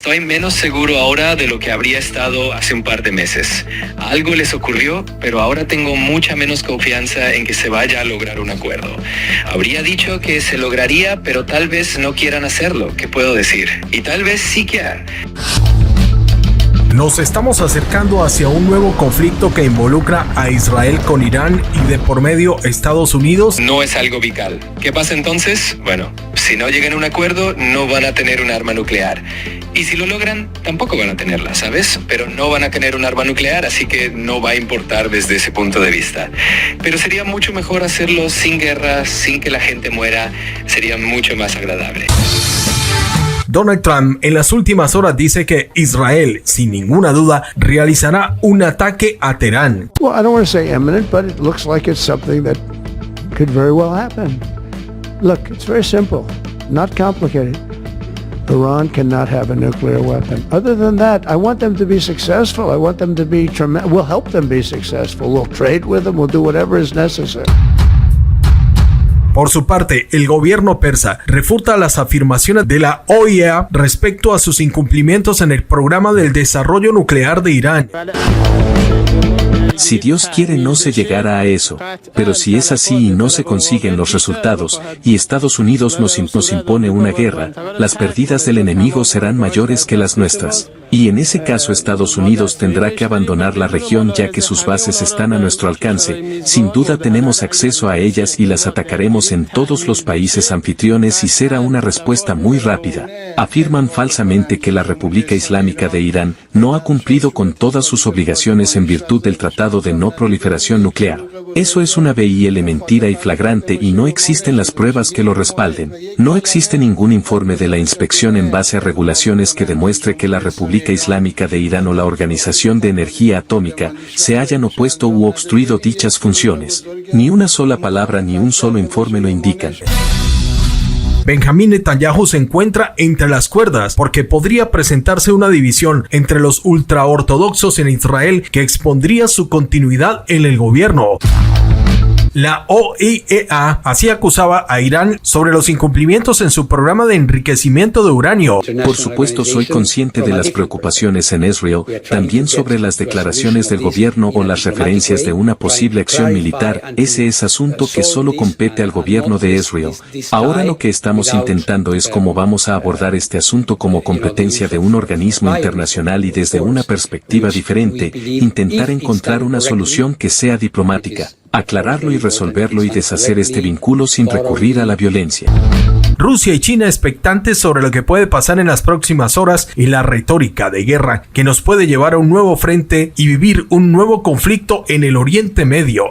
Estoy menos seguro ahora de lo que habría estado hace un par de meses. Algo les ocurrió, pero ahora tengo mucha menos confianza en que se vaya a lograr un acuerdo. Habría dicho que se lograría, pero tal vez no quieran hacerlo, ¿qué puedo decir? Y tal vez sí quieran. Nos estamos acercando hacia un nuevo conflicto que involucra a Israel con Irán y de por medio Estados Unidos. No es algo vital. ¿Qué pasa entonces? Bueno, si no llegan a un acuerdo, no van a tener un arma nuclear. Y si lo logran, tampoco van a tenerla, ¿sabes? Pero no van a tener un arma nuclear, así que no va a importar desde ese punto de vista. Pero sería mucho mejor hacerlo sin guerra, sin que la gente muera. Sería mucho más agradable. Donald Trump en las últimas horas dice que Israel, sin ninguna duda, realizará un ataque a Teherán. Well, I don't want to say imminent, but it looks like it's something that could very well happen. Look, it's very simple, not complicated. Iran cannot have a nuclear weapon. Other than that, I want them to be successful. I want them to be tremendous. We'll help them be successful. We'll trade with them. We'll do whatever is necessary. Por su parte, el gobierno persa refuta las afirmaciones de la OEA respecto a sus incumplimientos en el programa del desarrollo nuclear de Irán. Si Dios quiere no se llegará a eso, pero si es así y no se consiguen los resultados, y Estados Unidos nos impone una guerra, las pérdidas del enemigo serán mayores que las nuestras. Y en ese caso Estados Unidos tendrá que abandonar la región ya que sus bases están a nuestro alcance. Sin duda tenemos acceso a ellas y las atacaremos en todos los países anfitriones y será una respuesta muy rápida. Afirman falsamente que la República Islámica de Irán no ha cumplido con todas sus obligaciones en virtud del Tratado de No Proliferación Nuclear. Eso es una vil mentira y flagrante y no existen las pruebas que lo respalden. No existe ningún informe de la inspección en base a regulaciones que demuestre que la República Islámica de Irán o la Organización de Energía Atómica se hayan opuesto u obstruido dichas funciones. Ni una sola palabra ni un solo informe lo indican. Benjamín Netanyahu se encuentra entre las cuerdas porque podría presentarse una división entre los ultraortodoxos en Israel que expondría su continuidad en el gobierno. La OIEA así acusaba a Irán sobre los incumplimientos en su programa de enriquecimiento de uranio. Por supuesto soy consciente de las preocupaciones en Israel, también sobre las declaraciones del gobierno o las referencias de una posible acción militar. Ese es asunto que solo compete al gobierno de Israel. Ahora lo que estamos intentando es cómo vamos a abordar este asunto como competencia de un organismo internacional y desde una perspectiva diferente, intentar encontrar una solución que sea diplomática, aclararlo y resolverlo y deshacer este vínculo sin recurrir a la violencia. Rusia y China expectantes sobre lo que puede pasar en las próximas horas y la retórica de guerra que nos puede llevar a un nuevo frente y vivir un nuevo conflicto en el Oriente Medio.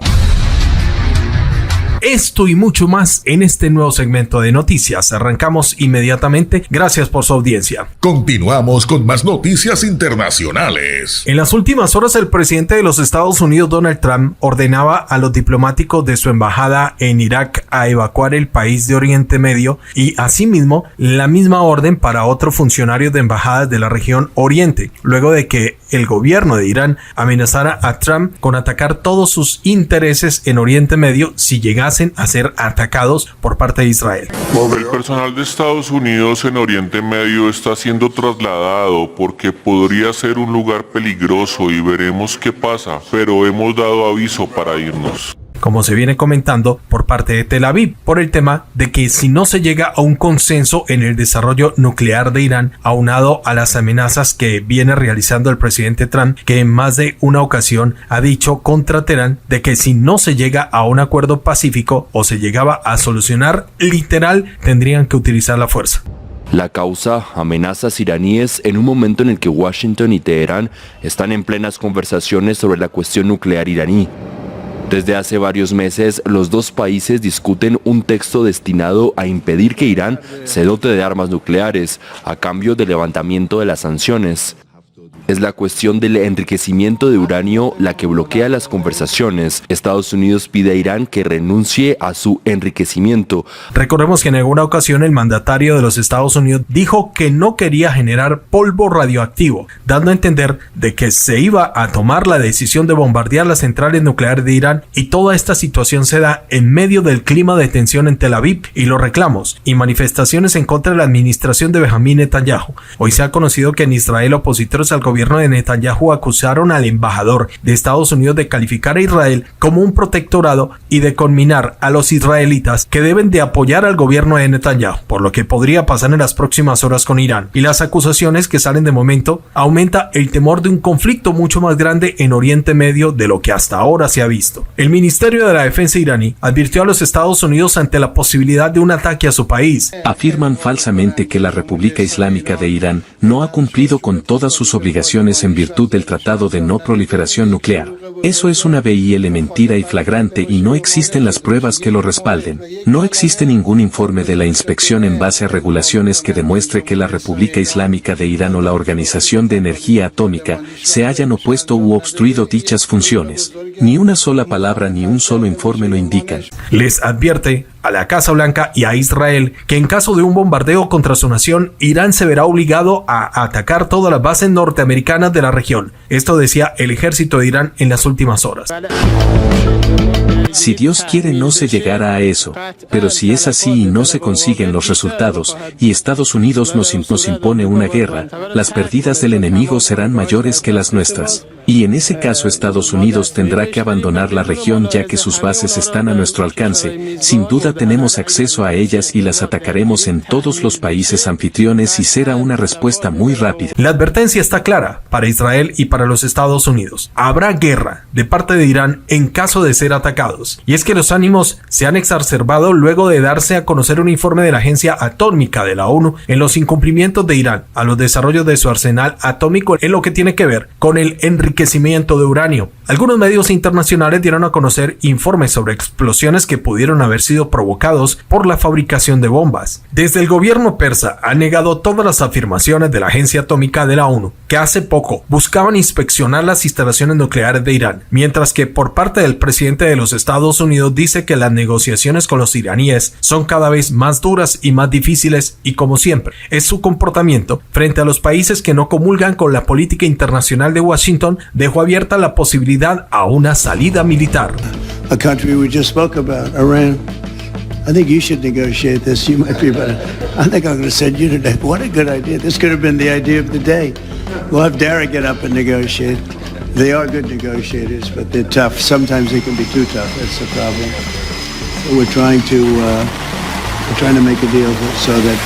Esto y mucho más en este nuevo segmento de noticias. Arrancamos inmediatamente. Gracias por su audiencia. Continuamos con más noticias internacionales. En las últimas horas, el presidente de los Estados Unidos, Donald Trump, ordenaba a los diplomáticos de su embajada en Irak a evacuar el país de Oriente Medio y, asimismo, la misma orden para otros funcionarios de embajadas de la región Oriente, luego de que el gobierno de Irán amenazara a Trump con atacar todos sus intereses en Oriente Medio si llegasen a ser atacados por parte de Israel. El personal de Estados Unidos en Oriente Medio está siendo trasladado porque podría ser un lugar peligroso y veremos qué pasa, pero hemos dado aviso para irnos. Como se viene comentando por parte de Tel Aviv, por el tema de que si no se llega a un consenso en el desarrollo nuclear de Irán, aunado a las amenazas que viene realizando el presidente Trump, que en más de una ocasión ha dicho contra Teherán de que si no se llega a un acuerdo pacífico o se llegaba a solucionar, literal, tendrían que utilizar la fuerza. La causa, amenazas iraníes en un momento en el que Washington y Teherán están en plenas conversaciones sobre la cuestión nuclear iraní. Desde hace varios meses, los dos países discuten un texto destinado a impedir que Irán se dote de armas nucleares, a cambio del levantamiento de las sanciones. Es la cuestión del enriquecimiento de uranio la que bloquea las conversaciones. Estados Unidos pide a Irán que renuncie a su enriquecimiento. Recordemos que en alguna ocasión el mandatario de los Estados Unidos dijo que no quería generar polvo radioactivo, dando a entender de que se iba a tomar la decisión de bombardear las centrales nucleares de Irán, y toda esta situación se da en medio del clima de tensión en Tel Aviv y los reclamos y manifestaciones en contra de la administración de Benjamín Netanyahu. Hoy se ha conocido que en Israel opositores al gobierno de Netanyahu acusaron al embajador de Estados Unidos de calificar a Israel como un protectorado y de conminar a los israelitas que deben de apoyar al gobierno de Netanyahu, por lo que podría pasar en las próximas horas con Irán. Y las acusaciones que salen de momento aumenta el temor de un conflicto mucho más grande en Oriente Medio de lo que hasta ahora se ha visto. El Ministerio de la Defensa iraní advirtió a los Estados Unidos ante la posibilidad de un ataque a su país. Afirman falsamente que la República Islámica de Irán no ha cumplido con todas sus obligaciones en virtud del Tratado de No Proliferación Nuclear. Eso es una vil mentira y flagrante, y no existen las pruebas que lo respalden. No existe ningún informe de la inspección en base a regulaciones que demuestre que la República Islámica de Irán o la Organización de Energía Atómica se hayan opuesto u obstruido dichas funciones. Ni una sola palabra ni un solo informe lo indican. Les advierte a la Casa Blanca y a Israel que en caso de un bombardeo contra su nación, Irán se verá obligado a atacar todas las bases norteamericanas de la región. Esto decía el ejército de Irán en las últimas horas. Si Dios quiere, no se llegará a eso, pero si es así y no se consiguen los resultados, y Estados Unidos nos impone una guerra, las pérdidas del enemigo serán mayores que las nuestras. Y en ese caso Estados Unidos tendrá que abandonar la región, ya que sus bases están a nuestro alcance. Sin duda tenemos acceso a ellas y las atacaremos en todos los países anfitriones, y será una respuesta muy rápida. La advertencia está clara para Israel y para los Estados Unidos. Habrá guerra de parte de Irán en caso de ser atacados. Y es que los ánimos se han exacerbado luego de darse a conocer un informe de la Agencia Atómica de la ONU en los incumplimientos de Irán a los desarrollos de su arsenal atómico en lo que tiene que ver con el enriquecimiento de uranio. Algunos medios internacionales dieron a conocer informes sobre explosiones que pudieron haber sido provocados por la fabricación de bombas. Desde el gobierno persa ha negado todas las afirmaciones de la Agencia Atómica de la ONU, que hace poco buscaban inspeccionar las instalaciones nucleares de Irán, mientras que por parte del presidente de los Estados Unidos dice que las negociaciones con los iraníes son cada vez más duras y más difíciles, y como siempre, es su comportamiento frente a los países que no comulgan con la política internacional de Washington dejó abierta la posibilidad a una salida militar. A country we just spoke about, Iran. I think you should negotiate this. You might be better. I think I'm going to send you today. What a good idea. This could have been the idea of the day. We'll have Derek get up and negotiate. They are good negotiators, but they're tough. Sometimes they can be too tough. That's the problem. So we're trying to make a deal so that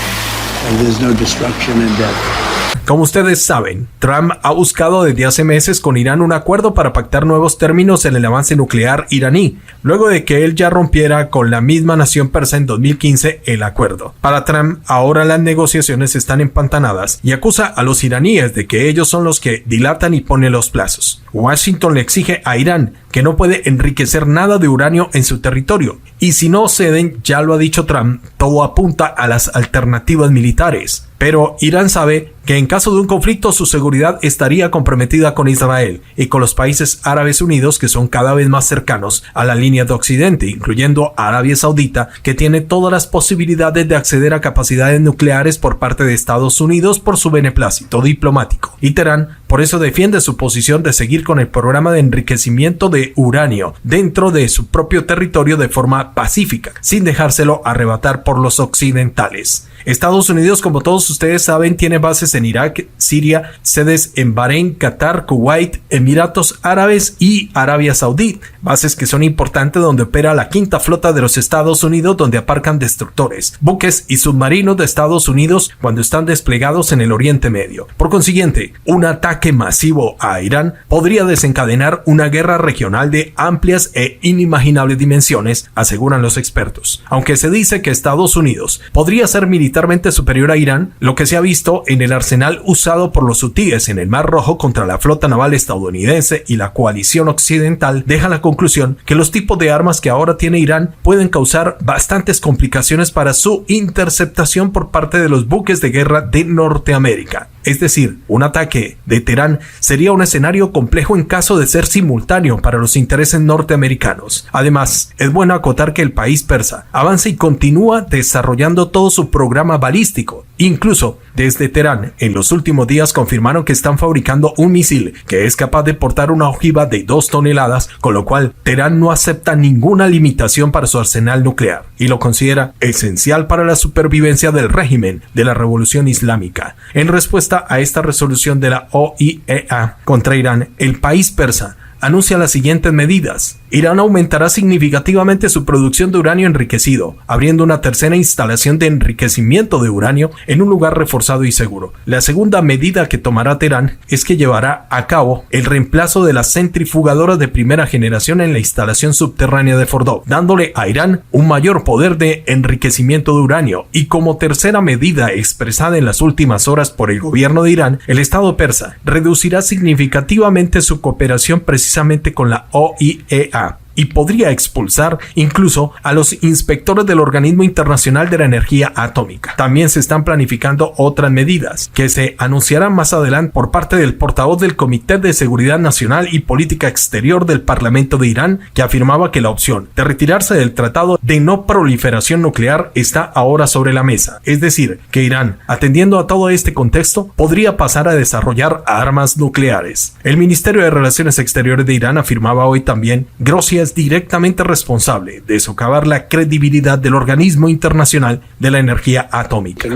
there's no destruction and death. Como ustedes saben, Trump ha buscado desde hace meses con Irán un acuerdo para pactar nuevos términos en el avance nuclear iraní, luego de que él ya rompiera con la misma nación persa en 2015 el acuerdo. Para Trump, ahora las negociaciones están empantanadas y acusa a los iraníes de que ellos son los que dilatan y ponen los plazos. Washington le exige a Irán que no puede enriquecer nada de uranio en su territorio, y si no ceden, ya lo ha dicho Trump, todo apunta a las alternativas militares. Pero Irán sabe que en caso de un conflicto su seguridad estaría comprometida con Israel y con los países árabes unidos, que son cada vez más cercanos a la línea de Occidente, incluyendo Arabia Saudita, que tiene todas las posibilidades de acceder a capacidades nucleares por parte de Estados Unidos por su beneplácito diplomático. Y Teherán por eso defiende su posición de seguir con el programa de enriquecimiento de uranio dentro de su propio territorio de forma pacífica, sin dejárselo arrebatar por los occidentales. Estados Unidos, como todos ustedes saben, tiene bases en Irak, Siria, sedes en Bahrein, Qatar, Kuwait, Emiratos Árabes y Arabia Saudí, bases que son importantes donde opera la quinta flota de los Estados Unidos, donde aparcan destructores, buques y submarinos de Estados Unidos cuando están desplegados en el Oriente Medio. Por consiguiente, un ataque masivo a Irán podría desencadenar una guerra regional de amplias e inimaginables dimensiones, aseguran los expertos. Aunque se dice que Estados Unidos podría ser militarmente superior a Irán, lo que se ha visto en el arsenal usado por los hutíes en el Mar Rojo contra la flota naval estadounidense y la coalición occidental deja la conclusión que los tipos de armas que ahora tiene Irán pueden causar bastantes complicaciones para su interceptación por parte de los buques de guerra de Norteamérica. Es decir, un ataque de Teherán sería un escenario complejo en caso de ser simultáneo para los intereses norteamericanos. Además, es bueno acotar que el país persa avanza y continúa desarrollando todo su programa balístico. Incluso desde Teherán, en los últimos días confirmaron que están fabricando un misil que es capaz de portar una ojiva de 2 toneladas, con lo cual Teherán no acepta ninguna limitación para su arsenal nuclear y lo considera esencial para la supervivencia del régimen de la Revolución Islámica. En respuesta a esta resolución de la OIEA contra Irán, el país persa anuncia las siguientes medidas. Irán aumentará significativamente su producción de uranio enriquecido, abriendo una tercera instalación de enriquecimiento de uranio en un lugar reforzado y seguro. La segunda medida que tomará Teherán es que llevará a cabo el reemplazo de las centrifugadoras de primera generación en la instalación subterránea de Fordow, dándole a Irán un mayor poder de enriquecimiento de uranio. Y como tercera medida expresada en las últimas horas por el gobierno de Irán, el Estado persa reducirá significativamente su cooperación precisamente con la OIEA y podría expulsar incluso a los inspectores del Organismo Internacional de la Energía Atómica. También se están planificando otras medidas que se anunciarán más adelante por parte del portavoz del Comité de Seguridad Nacional y Política Exterior del Parlamento de Irán, que afirmaba que la opción de retirarse del Tratado de No Proliferación Nuclear está ahora sobre la mesa. Es decir, que Irán, atendiendo a todo este contexto, podría pasar a desarrollar armas nucleares. El Ministerio de Relaciones Exteriores de Irán afirmaba hoy también: Grossi es directamente responsable de socavar la credibilidad del Organismo Internacional de la Energía Atómica.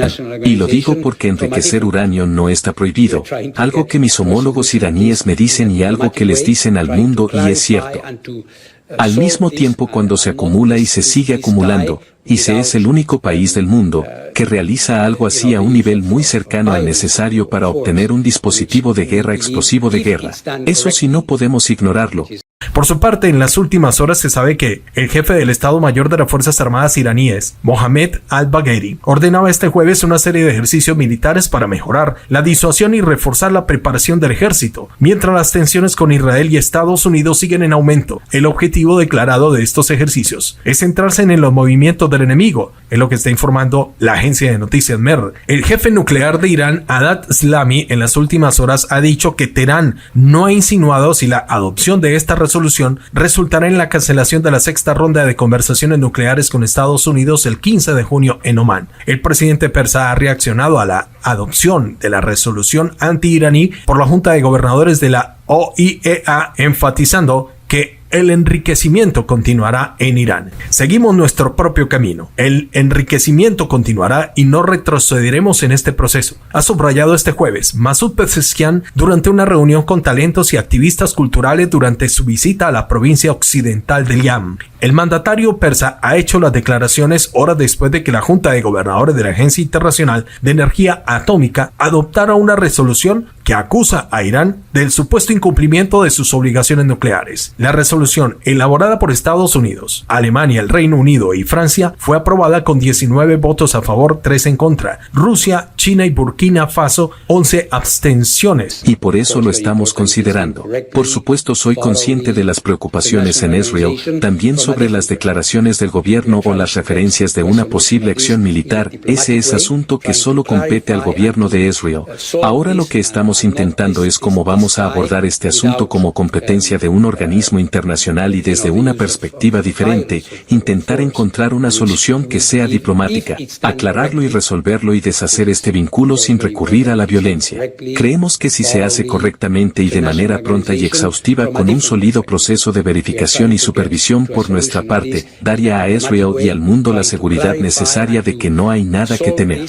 Y lo digo porque enriquecer uranio no está prohibido, algo que mis homólogos iraníes me dicen y algo que les dicen al mundo, y es cierto. Al mismo tiempo, cuando se acumula y se sigue acumulando, y se es el único país del mundo que realiza algo así a un nivel muy cercano al necesario para obtener un dispositivo de guerra explosivo de guerra, eso sí no podemos ignorarlo. Por su parte, en las últimas horas se sabe que el jefe del Estado Mayor de las Fuerzas Armadas iraníes, Mohammad al-Bagheri, ordenaba este jueves una serie de ejercicios militares para mejorar la disuasión y reforzar la preparación del ejército, mientras las tensiones con Israel y Estados Unidos siguen en aumento. El objetivo declarado de estos ejercicios es centrarse en los movimientos del enemigo, es lo que está informando la agencia de noticias MER. El jefe nuclear de Irán, Adad Slami, en las últimas horas ha dicho que Teherán no ha insinuado si la adopción de esta resolución resultará en la cancelación de la sexta ronda de conversaciones nucleares con Estados Unidos el 15 de junio en Omán. El presidente persa ha reaccionado a la adopción de la resolución anti-iraní por la Junta de Gobernadores de la OIEA, enfatizando que el enriquecimiento continuará en Irán. Seguimos nuestro propio camino. El enriquecimiento continuará y no retrocederemos en este proceso, ha subrayado este jueves Masoud Pezeshkian durante una reunión con talentos y activistas culturales durante su visita a la provincia occidental de Liam. El mandatario persa ha hecho las declaraciones horas después de que la Junta de Gobernadores de la Agencia Internacional de Energía Atómica adoptara una resolución que acusa a Irán del supuesto incumplimiento de sus obligaciones nucleares. La resolución, elaborada por Estados Unidos, Alemania, el Reino Unido y Francia, fue aprobada con 19 votos a favor, 3 en contra. Rusia, China y Burkina Faso, 11 abstenciones. Y por eso lo estamos considerando. Por supuesto, soy consciente de las preocupaciones en Israel, también sobre las declaraciones del gobierno o las referencias de una posible acción militar. Ese es asunto que solo compete al gobierno de Israel. Ahora lo que estamos intentando es cómo vamos a abordar este asunto como competencia de un organismo internacional y desde una perspectiva diferente, intentar encontrar una solución que sea diplomática, aclararlo y resolverlo y deshacer este vínculo sin recurrir a la violencia. Creemos que si se hace correctamente y de manera pronta y exhaustiva con un sólido proceso de verificación y supervisión por nuestra parte, daría a Israel y al mundo la seguridad necesaria de que no hay nada que temer.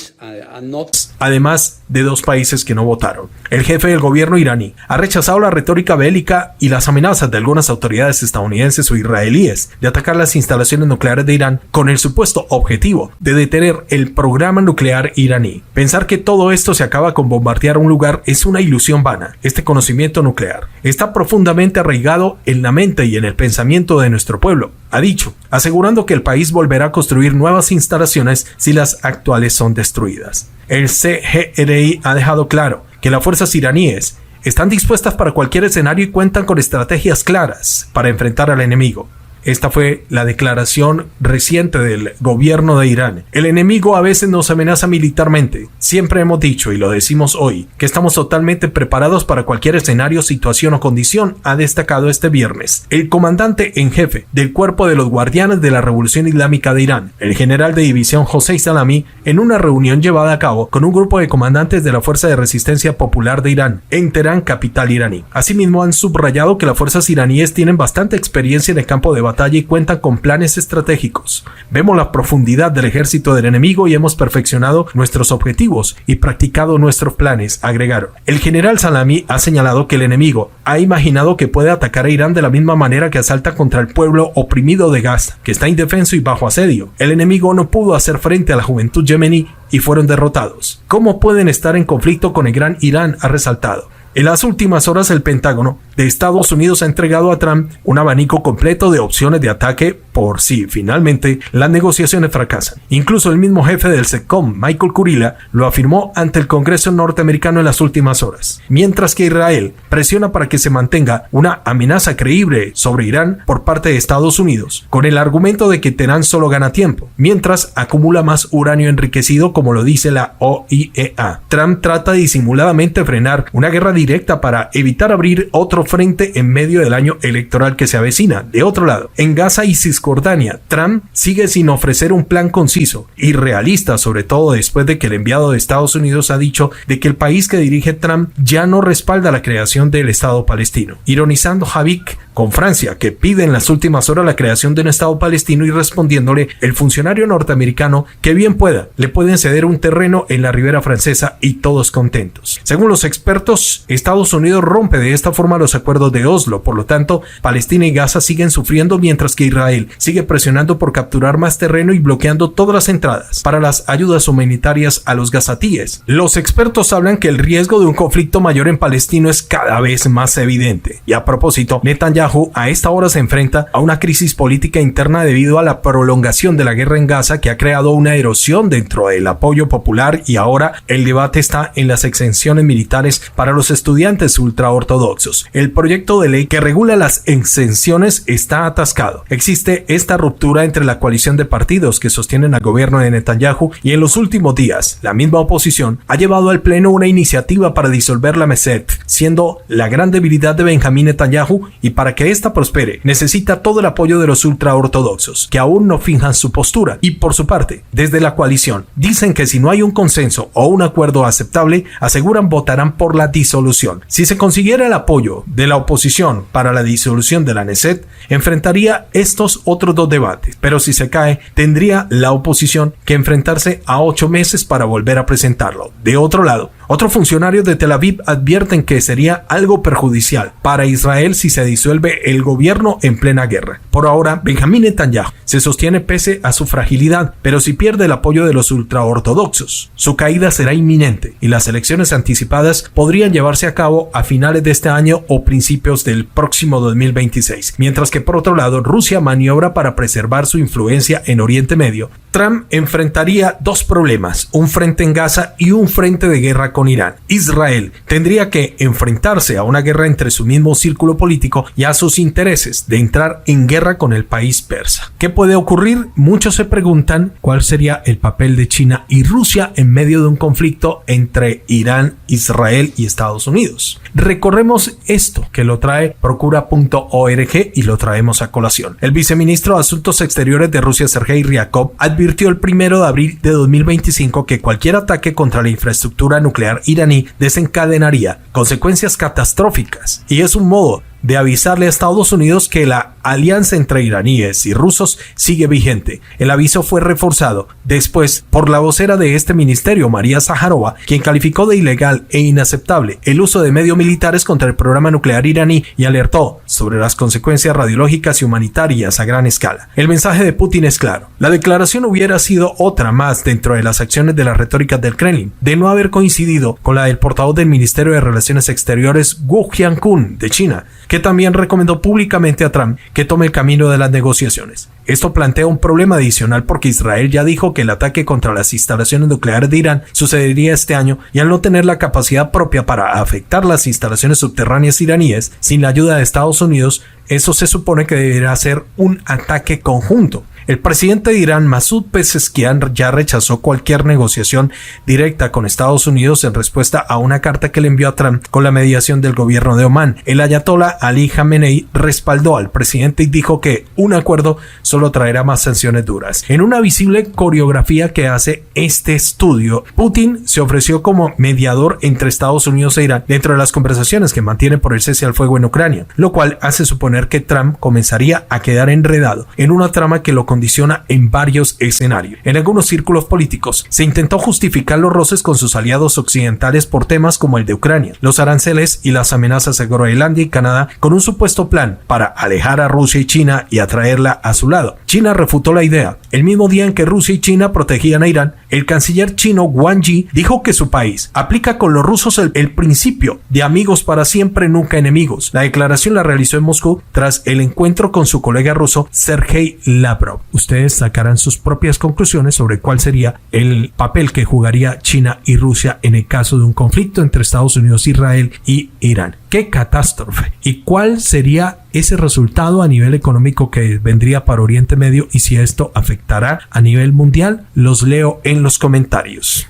Además de 2 países que no votaron. El jefe del gobierno iraní ha rechazado la retórica bélica y las amenazas de algunas autoridades estadounidenses o israelíes de atacar las instalaciones nucleares de Irán con el supuesto objetivo de detener el programa nuclear iraní. Pensar que todo esto se acaba con bombardear un lugar es una ilusión vana. Este conocimiento nuclear está profundamente arraigado en la mente y en el pensamiento de nuestro pueblo, ha dicho, asegurando que el país volverá a construir nuevas instalaciones si las actuales son destruidas. El CGRI ha dejado claro que las fuerzas iraníes están dispuestas para cualquier escenario y cuentan con estrategias claras para enfrentar al enemigo. Esta fue la declaración reciente del gobierno de Irán. El enemigo a veces nos amenaza militarmente. Siempre hemos dicho, y lo decimos hoy, que estamos totalmente preparados para cualquier escenario, situación o condición, ha destacado este viernes el comandante en jefe del Cuerpo de los Guardianes de la Revolución Islámica de Irán, el general de división Hossein Salami, en una reunión llevada a cabo con un grupo de comandantes de la Fuerza de Resistencia Popular de Irán, en Teherán, capital iraní. Asimismo, han subrayado que las fuerzas iraníes tienen bastante experiencia en el campo de batalla y cuentan con planes estratégicos. Vemos la profundidad del ejército del enemigo y hemos perfeccionado nuestros objetivos y practicado nuestros planes, agregaron. El general Salami ha señalado que el enemigo ha imaginado que puede atacar a Irán de la misma manera que asalta contra el pueblo oprimido de Gaza, que está indefenso y bajo asedio. El enemigo no pudo hacer frente a la juventud yemení y fueron derrotados. ¿Cómo pueden estar en conflicto con el gran Irán?, ha resaltado. En las últimas horas, el Pentágono de Estados Unidos ha entregado a Trump un abanico completo de opciones de ataque por si finalmente las negociaciones fracasan. Incluso el mismo jefe del CENTCOM, Michael Kurilla, lo afirmó ante el Congreso norteamericano en las últimas horas. Mientras que Israel presiona para que se mantenga una amenaza creíble sobre Irán por parte de Estados Unidos, con el argumento de que Teherán solo gana tiempo, mientras acumula más uranio enriquecido, como lo dice la OIEA. Trump trata disimuladamente de frenar una guerra directa para evitar abrir otro frente en medio del año electoral que se avecina. De otro lado, en Gaza y Cisjordania, Trump sigue sin ofrecer un plan conciso y realista, sobre todo después de que el enviado de Estados Unidos ha dicho de que el país que dirige Trump ya no respalda la creación del Estado palestino, ironizando Javik con Francia, que pide en las últimas horas la creación de un Estado palestino, y respondiéndole el funcionario norteamericano que bien pueda, le pueden ceder un terreno en la ribera francesa y todos contentos. Según los expertos, Estados Unidos rompe de esta forma los acuerdos de Oslo. Por lo tanto, Palestina y Gaza siguen sufriendo, mientras que Israel sigue presionando por capturar más terreno y bloqueando todas las entradas para las ayudas humanitarias a los gazatíes. Los expertos hablan que el riesgo de un conflicto mayor en Palestina es cada vez más evidente. Y a propósito, Netanyahu a esta hora se enfrenta a una crisis política interna debido a la prolongación de la guerra en Gaza, que ha creado una erosión dentro del apoyo popular, y ahora el debate está en las exenciones militares para los estudiantes ultraortodoxos. El proyecto de ley que regula las exenciones está atascado. Existe esta ruptura entre la coalición de partidos que sostienen al gobierno de Netanyahu, y en los últimos días la misma oposición ha llevado al pleno una iniciativa para disolver la Knesset, siendo la gran debilidad de Benjamín Netanyahu, y para que esta prospere necesita todo el apoyo de los ultraortodoxos, que aún no fijan su postura. Y por su parte, desde la coalición dicen que si no hay un consenso o un acuerdo aceptable, aseguran votarán por la disolución. Si se consiguiera el apoyo de la oposición para la disolución de la Knesset, enfrentaría estos otros dos debates, pero si se cae, tendría la oposición que enfrentarse a 8 meses para volver a presentarlo. De otro lado, otros funcionarios de Tel Aviv advierten que sería algo perjudicial para Israel si se disuelve el gobierno en plena guerra. Por ahora, Benjamín Netanyahu se sostiene pese a su fragilidad, pero si pierde el apoyo de los ultraortodoxos, su caída será inminente y las elecciones anticipadas podrían llevarse a cabo a finales de este año o principios del próximo 2026. Mientras que por otro lado, Rusia maniobra para preservar su influencia en Oriente Medio. Trump enfrentaría dos problemas: un frente en Gaza y un frente de guerra con Irán. Israel tendría que enfrentarse a una guerra entre su mismo círculo político y a sus intereses de entrar en guerra con el país persa. ¿Qué puede ocurrir? Muchos se preguntan cuál sería el papel de China y Rusia en medio de un conflicto entre Irán, Israel y Estados Unidos. Recorremos esto, que lo trae procura.org, y lo traemos a colación. El viceministro de Asuntos Exteriores de Rusia, Sergei Ryabkov, advirtió el 1 de abril de 2025 que cualquier ataque contra la infraestructura nuclear iraní desencadenaría consecuencias catastróficas, y es un modo de avisarle a Estados Unidos que la alianza entre iraníes y rusos sigue vigente. El aviso fue reforzado después por la vocera de este ministerio, María Zaharova, quien calificó de ilegal e inaceptable el uso de medios militares contra el programa nuclear iraní y alertó sobre las consecuencias radiológicas y humanitarias a gran escala. El mensaje de Putin es claro. La declaración hubiera sido otra más dentro de las acciones de las retóricas del Kremlin, de no haber coincidido con la del portavoz del Ministerio de Relaciones Exteriores, Wu Jiankun, de China, que que también recomendó públicamente a Trump que tome el camino de las negociaciones. Esto plantea un problema adicional porque Israel ya dijo que el ataque contra las instalaciones nucleares de Irán sucedería este año, y al no tener la capacidad propia para afectar las instalaciones subterráneas iraníes sin la ayuda de Estados Unidos, eso se supone que deberá ser un ataque conjunto. El presidente de Irán, Masoud Pezeshkian, ya rechazó cualquier negociación directa con Estados Unidos en respuesta a una carta que le envió a Trump con la mediación del gobierno de Omán. El ayatolá Ali Khamenei respaldó al presidente y dijo que un acuerdo solo traerá más sanciones duras. En una visible coreografía que hace este estudio, Putin se ofreció como mediador entre Estados Unidos e Irán dentro de las conversaciones que mantienen por el cese al fuego en Ucrania, lo cual hace suponer que Trump comenzaría a quedar enredado en una trama que lo condiciona en varios escenarios. En algunos círculos políticos se intentó justificar los roces con sus aliados occidentales por temas como el de Ucrania, los aranceles y las amenazas a Groenlandia y Canadá, con un supuesto plan para alejar a Rusia y China y atraerla a su lado. China refutó la idea. El mismo día en que Rusia y China protegían a Irán, el canciller chino Wang Yi dijo que su país aplica con los rusos el principio de amigos para siempre, nunca enemigos. La declaración la realizó en Moscú tras el encuentro con su colega ruso Sergei Lavrov. Ustedes sacarán sus propias conclusiones sobre cuál sería el papel que jugaría China y Rusia en el caso de un conflicto entre Estados Unidos, Israel y Irán. ¡Qué catástrofe! ¿Y cuál sería ese resultado a nivel económico que vendría para Oriente Medio, y si esto afectará a nivel mundial? Los leo en los comentarios.